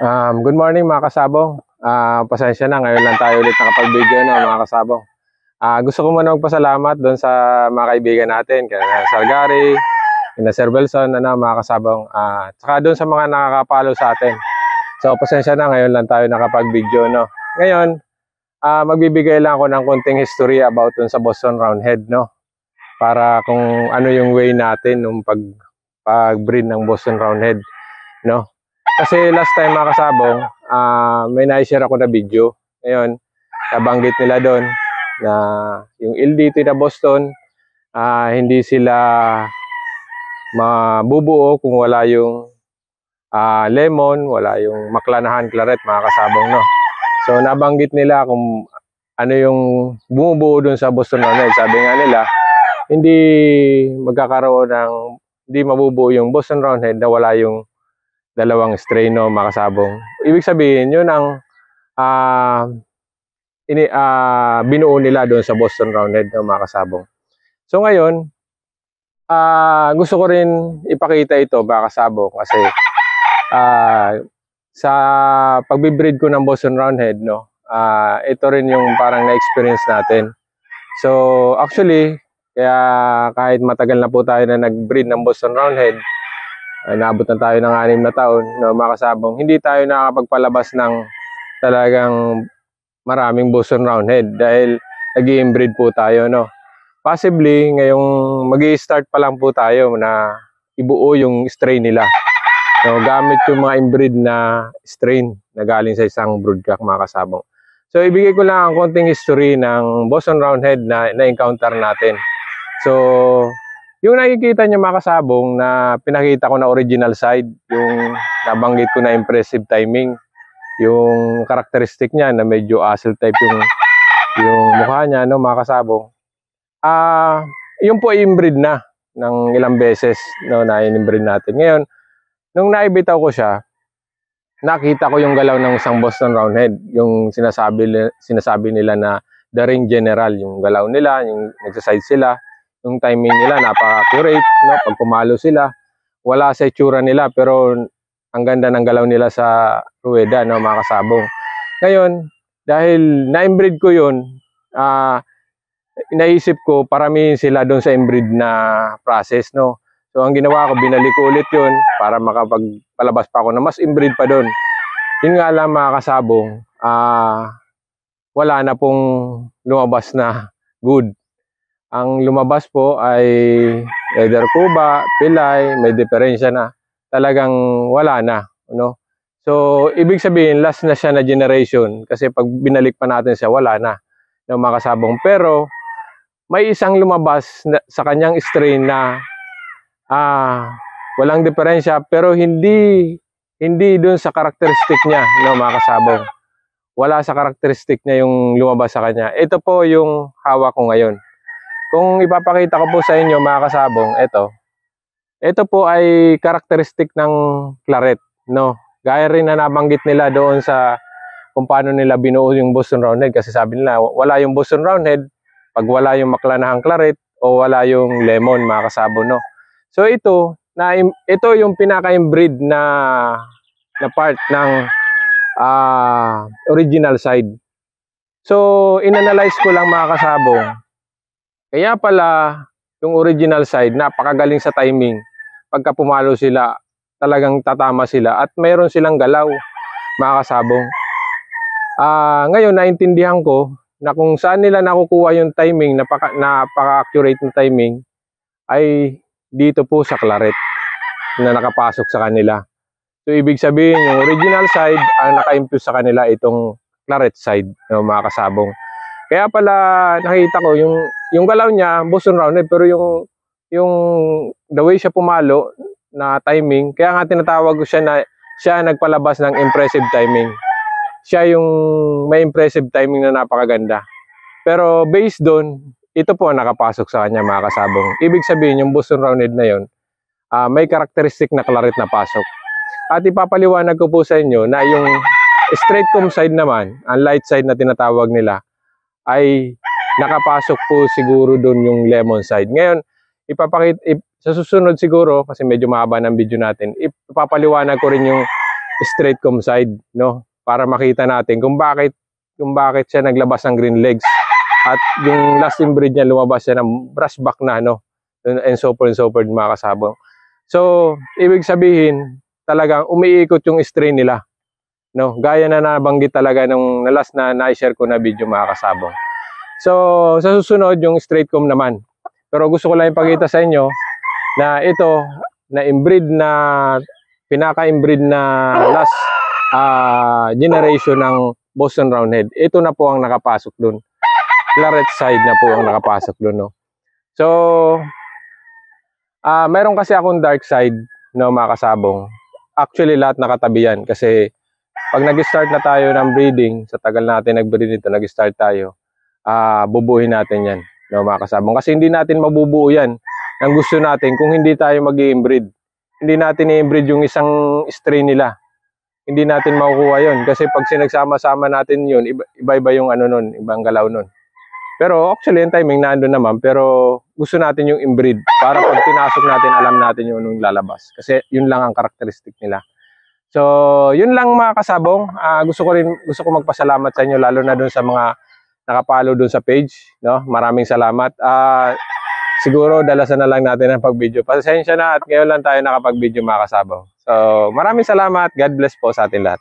Good morning mga kasabong. Pasensya na, ngayon lang tayo ulit nakapag-video mga kasabong. Gusto ko muna magpasalamat doon sa mga kaibigan natin, kaya Sir Gary, kina Sir Wilson, mga kasabong. Tsaka doon sa mga nakakapalo sa atin. So pasensya na, ngayon lang tayo nakapag-video. Ngayon, magbibigay lang ako ng konting history about doon sa Boston Roundhead. Para kung ano yung way natin nung pag-breed ng Boston Roundhead. Kasi last time mga kasabong, may na-share ako na video. Ngayon, nabanggit nila doon na yung LDT na Boston, hindi sila mabubuo kung wala yung lemon, wala yung maklanahan claret mga kasabong. So nabanggit nila kung ano yung bumubuo doon sa Boston Roundhead. Sabi nga nila, hindi magkakaroon ng, hindi mabubuo yung Boston Roundhead na wala yung dalawang strain mga kasabong. Ibig sabihin, yun ang binuo nila doon sa Boston Roundhead mga kasabong. So ngayon, gusto ko rin ipakita ito mga kasabong kasi sa pagbibreed ko ng Boston Roundhead, ito rin yung parang na-experience natin. So actually, kaya kahit matagal na po tayo na nag-breed ng Boston Roundhead, naabot na tayo ng 6 na taon, mga kasabong, hindi tayo nakakapagpalabas ng talagang maraming Boston Roundhead dahil nag-i-inbreed po tayo. Possibly, ngayong mag-i-start pa lang po tayo na ibuo yung strain nila. Gamit yung mga inbreed na strain na galing sa isang broodcock mga kasabong. So, ibigay ko lang ang konting history ng Boston Roundhead na encounter natin. So, yung nakikita nyo mga kasabong na pinakita ko na original side, yung nabanggit ko na impressive timing, yung karakteristik niya na medyo asshole type yung mukha niya, mga kasabong. Yung po inbreed na ng ilang beses na inbreed natin. Ngayon, nung naibitaw ko siya, nakita ko yung galaw ng isang Boston Roundhead, yung sinasabi nila na the ring general, yung galaw nila, yung nagsaside sila, yung timing nila napaka-accurate, pag pumalo sila, wala sa itsura nila pero ang ganda ng galaw nila sa ruweda, mga kasabong. Ngayon, dahil na-inbreed ko yun, inaisip ko paramihin sila doon sa inbreed na process. So ang ginawa ko, binalik ko ulit yun para makapagpalabas pa ako na mas inbreed pa doon. Yun nga lang mga kasabong, wala na pong lumabas na good. Ang lumabas po ay either kuba, pilay, may diferensya na. Talagang wala na. So, ibig sabihin, last na siya na generation. Kasi pag binalik pa natin siya, wala na. Mga kasabong. Pero, may isang lumabas sa kanyang strain na walang diferensya. Pero hindi dun sa karakteristik niya, mga kasabong. Wala sa karakteristik niya yung lumabas sa kanya. Ito po yung hawak ko ngayon. Kung ipapakita ko po sa inyo mga kasabong, ito po ay karakteristik ng claret, Gaya rin na nabanggit nila doon sa kung paano nila binuo yung Boston Roundhead kasi sabi nila wala yung Boston Roundhead pag wala yung maklanahang claret o wala yung lemon mga kasabong, So ito yung pinaka-inbreed na part ng original side. So inanalyze ko lang mga kasabong. Kaya pala, yung original side, napakagaling sa timing. Pagka pumalo sila, talagang tatama sila at mayroon silang galaw, mga kasabong. Ngayon, naintindihan ko na kung saan nila nakukuha yung timing, napaka-accurate na timing, ay dito po sa claret na nakapasok sa kanila. So, ibig sabihin, yung original side, ang naka-impuse sa kanila itong claret side, mga kasabong. Kaya pala nakita ko yung galaw niya Boston Roundhead pero yung the way siya pumalo na timing, kaya nga tinatawag ko siya na siya nagpalabas ng impressive timing. Siya yung may impressive timing na napakaganda. Pero based doon, ito po ang nakapasok sa kanya mga kasabong. Ibig sabihin yung Boston Roundhead na yon, may karakteristik na claret na pasok. At ipapaliwanag ko po sa inyo na yung straight comb side naman, ang light side na tinatawag nila, ay nakapasok po siguro doon yung lemon side. Ngayon, sa susunod siguro, kasi medyo mahaba ng video natin, ipapaliwanag ko rin yung straight comb side, no? Para makita natin kung bakit siya naglabas ng green legs. At yung last inbreed niya lumabas siya ng brushback na, no? And so forth mga kasabong. So, ibig sabihin, talagang umiikot yung strain nila, no? Gaya na nabanggit talaga nung last na na-share ko na video mga kasabong. So, sa susunod yung straight comb naman. Pero gusto ko lang ipakita sa inyo na ito na inbreed na pinaka-inbreed na last generation ng Boston Roundhead. Ito na po ang nakapasok dun. Claret side na po ang nakapasok dun, no? So, meron kasi akong dark side, no, mga kasabong. Actually, lahat nakatabi yan kasi pag nag-start na tayo ng breeding, sa tagal natin nag-breed nito, nag-start tayo, bubuhin natin yan, no, mga kasabong. Kasi hindi natin mabubuo yan ng gusto natin kung hindi tayo mag-i-inbreed. Hindi natin i-inbreed yung isang strain nila. Hindi natin makukuha yun. Kasi pag sinagsama-sama natin yun, iba-iba yung ano nun, ibang galaw nun. Pero actually, yung timing nandun naman. Pero gusto natin yung inbreed para pag pinasok natin, alam natin yung anong lalabas. Kasi yun lang ang karakteristik nila. So, yun lang mga kasabong. Gusto ko magpasalamat sa inyo, lalo na dun sa mga nakapalo dun sa page. No? Maraming salamat. Siguro dalasan na lang natin ang pag-video. Pasensya na at ngayon lang tayo nakapag-video mga kasabong. So, maraming salamat. God bless po sa atin lahat.